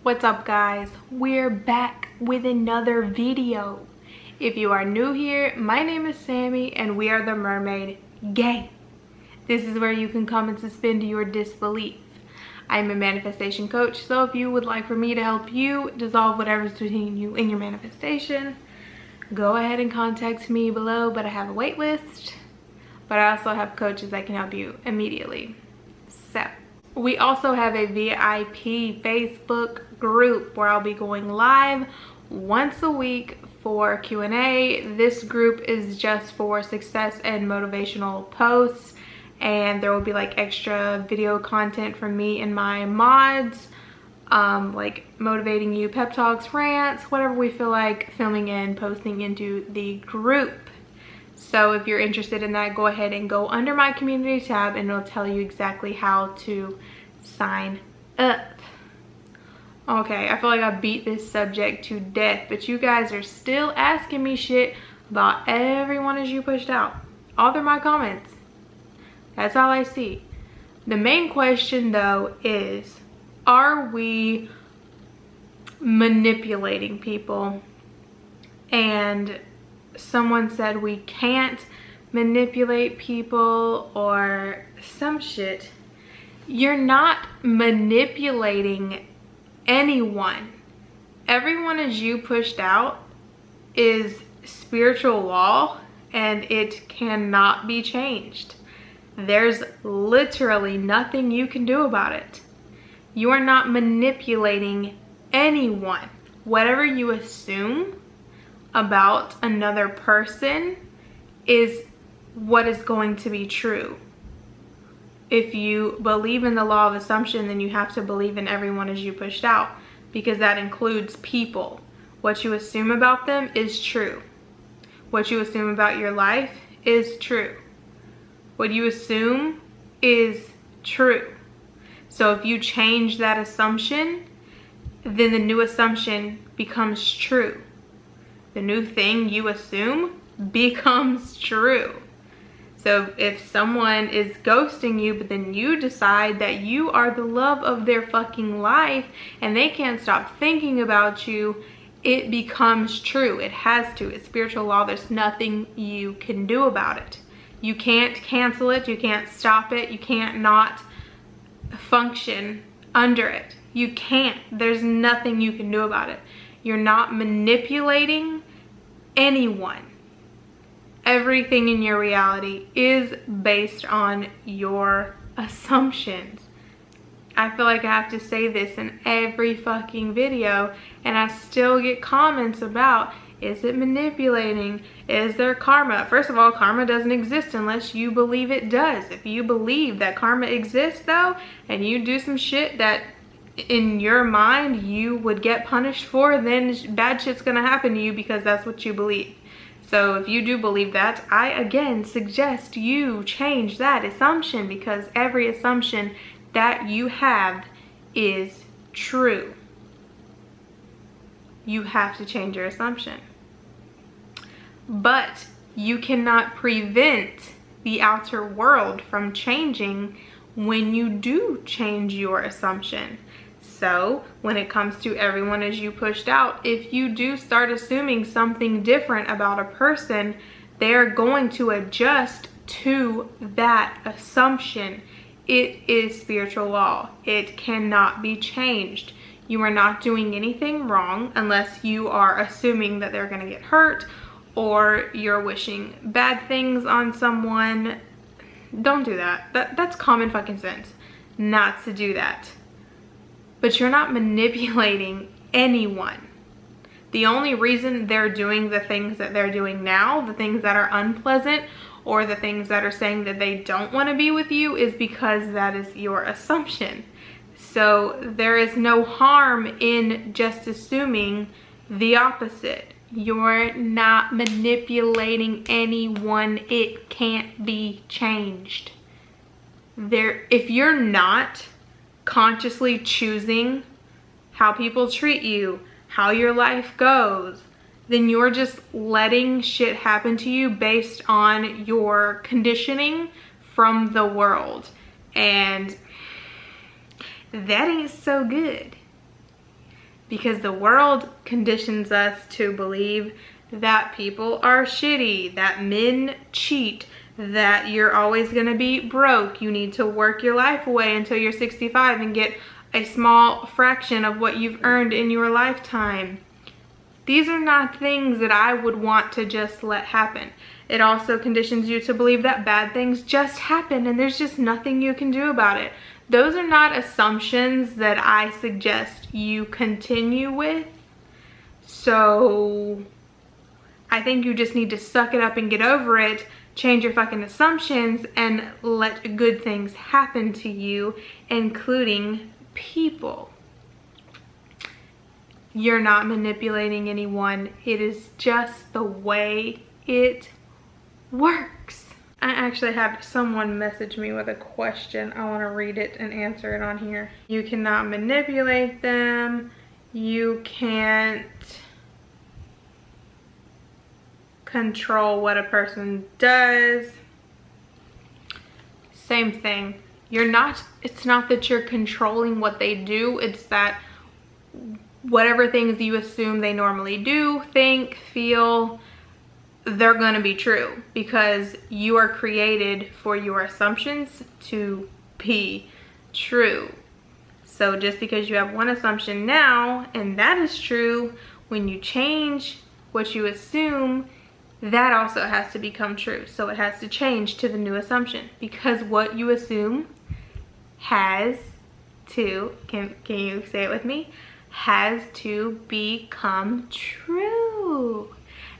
What's up, guys? We're back with another video. If you are new here, my name is Sammy and we are the Mermaid Gang. This is where you can come and suspend your disbelief. I'm a manifestation coach, so if you would like for me to help you dissolve whatever's between you and your manifestation, go ahead and contact me below, but I have a wait list. But I also have coaches that can help you immediately. So we also have a VIP Facebook group where I'll be going live once a week for Q&A. This group is just for success and motivational posts, and there will be like extra video content from me and my mods, like motivating you, pep talks, rants, whatever we feel like filming and posting into the group. So if you're interested in that, go ahead and go under my community tab and it'll tell you exactly how to sign up. Okay, I feel like I beat this subject to death, but you guys are still asking me shit about everyone as you pushed out. All through my comments. That's all I see. The main question though is, are we manipulating people? And someone said we can't manipulate people or some shit. You're not manipulating anyone. Everyone as you pushed out is spiritual law and it cannot be changed. There's literally nothing you can do about it. You are not manipulating anyone. Whatever you assume about another person is what is going to be true. If you believe in the law of assumption, then you have to believe in everyone as you pushed out, because that includes people. What you assume about them is true. What you assume about your life is true. What you assume is true. So if you change that assumption, then the new assumption becomes true. The new thing you assume becomes true. So if someone is ghosting you, but then you decide that you are the love of their fucking life and they can't stop thinking about you, it becomes true. It has to. It's spiritual law. There's nothing you can do about it. You can't cancel it. You can't stop it. You can't not function under it. You can't. There's nothing you can do about it. You're not manipulating anyone. Everything in your reality is based on your assumptions. I feel like I have to say this in every fucking video, and I still get comments about, is it manipulating? Is there karma? First of all, karma doesn't exist unless you believe it does. If you believe that karma exists though, and you do some shit that in your mind you would get punished for, then bad shit's gonna happen to you because that's what you believe. So if you do believe that, I again suggest you change that assumption, because every assumption that you have is true. You have to change your assumption. But you cannot prevent the outer world from changing when you do change your assumption. So when it comes to everyone as you pushed out, if you do start assuming something different about a person, they're going to adjust to that assumption. It is spiritual law. It cannot be changed. You are not doing anything wrong unless you are assuming that they're going to get hurt or you're wishing bad things on someone. Don't do that. That's common fucking sense not to do that. But you're not manipulating anyone. The only reason they're doing the things that they're doing now, the things that are unpleasant, or the things that are saying that they don't want to be with you, is because that is your assumption. So there is no harm in just assuming the opposite. You're not manipulating anyone. It can't be changed. If you're not consciously choosing how people treat you, how your life goes, then you're just letting shit happen to you based on your conditioning from the world. And that ain't so good. because the world conditions us to believe that people are shitty, that men cheat, that you're always gonna be broke, you need to work your life away until you're 65 and get a small fraction of what you've earned in your lifetime. These are not things that I would want to just let happen. It also conditions you to believe that bad things just happen and there's just nothing you can do about it. Those are not assumptions that I suggest you continue with. So I think you just need to suck it up and get over it, change your fucking assumptions, and let good things happen to you, including people. You're not manipulating anyone. It is just the way it works. I actually had someone message me with a question. I want to read it and answer it on here. You cannot manipulate them. You can't control what a person does. Same thing. It's not that you're controlling what they do. It's that whatever things you assume they normally do, think, feel, they're gonna be true because you are created for your assumptions to be true. So just because you have one assumption now and that is true, when you change what you assume, that also has to become true. So it has to change to the new assumption because what you assume has to, can you say it with me? Has to become true.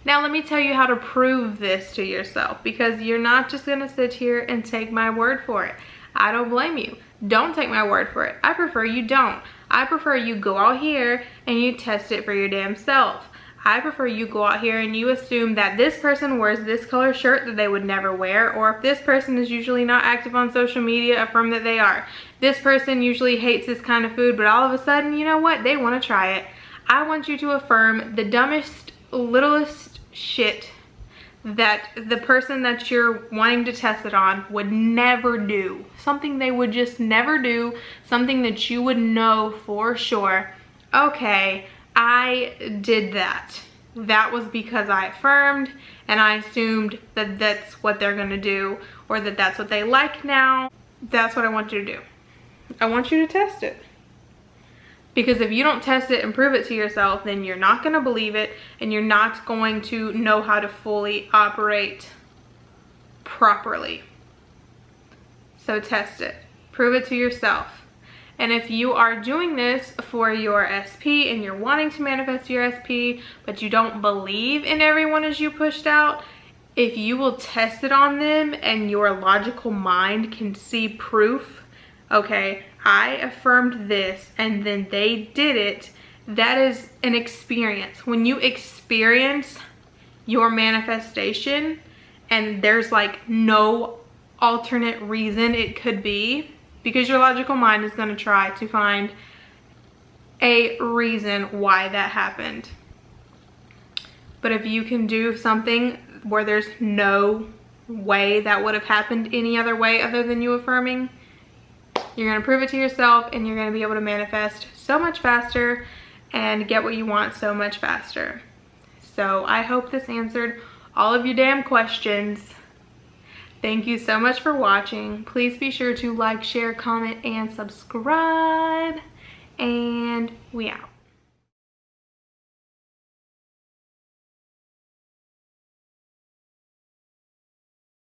Now let me tell you how to prove this to yourself, because you're not just gonna sit here and take my word for it. I don't blame you. Don't take my word for it. I prefer you don't. I prefer you go out here and you test it for your damn self. I prefer you go out here and you assume that this person wears this color shirt that they would never wear, or if this person is usually not active on social media, affirm that they are. This person usually hates this kind of food, but all of a sudden, you know what? They want to try it. I want you to affirm the dumbest, littlest shit that the person that you're wanting to test it on would never do. Something they would just never do. Something that you would know for sure. Okay, I did that. That was because I affirmed and I assumed that that's what they're gonna do, or that that's what they like now. That's what I want you to do. I want you to test it. Because if you don't test it and prove it to yourself, then you're not gonna believe it and you're not going to know how to fully operate properly. So test it. Prove it to yourself. And if you are doing this for your SP and you're wanting to manifest your SP, but you don't believe in everyone as you pushed out, if you will test it on them and your logical mind can see proof, okay, I affirmed this and then they did it, that is an experience. When you experience your manifestation and there's like no alternate reason it could be, because your logical mind is going to try to find a reason why that happened. But if you can do something where there's no way that would have happened any other way other than you affirming, you're going to prove it to yourself and you're going to be able to manifest so much faster and get what you want so much faster. So I hope this answered all of your damn questions. Thank you so much for watching. Please be sure to like, share, comment, and subscribe. And we out.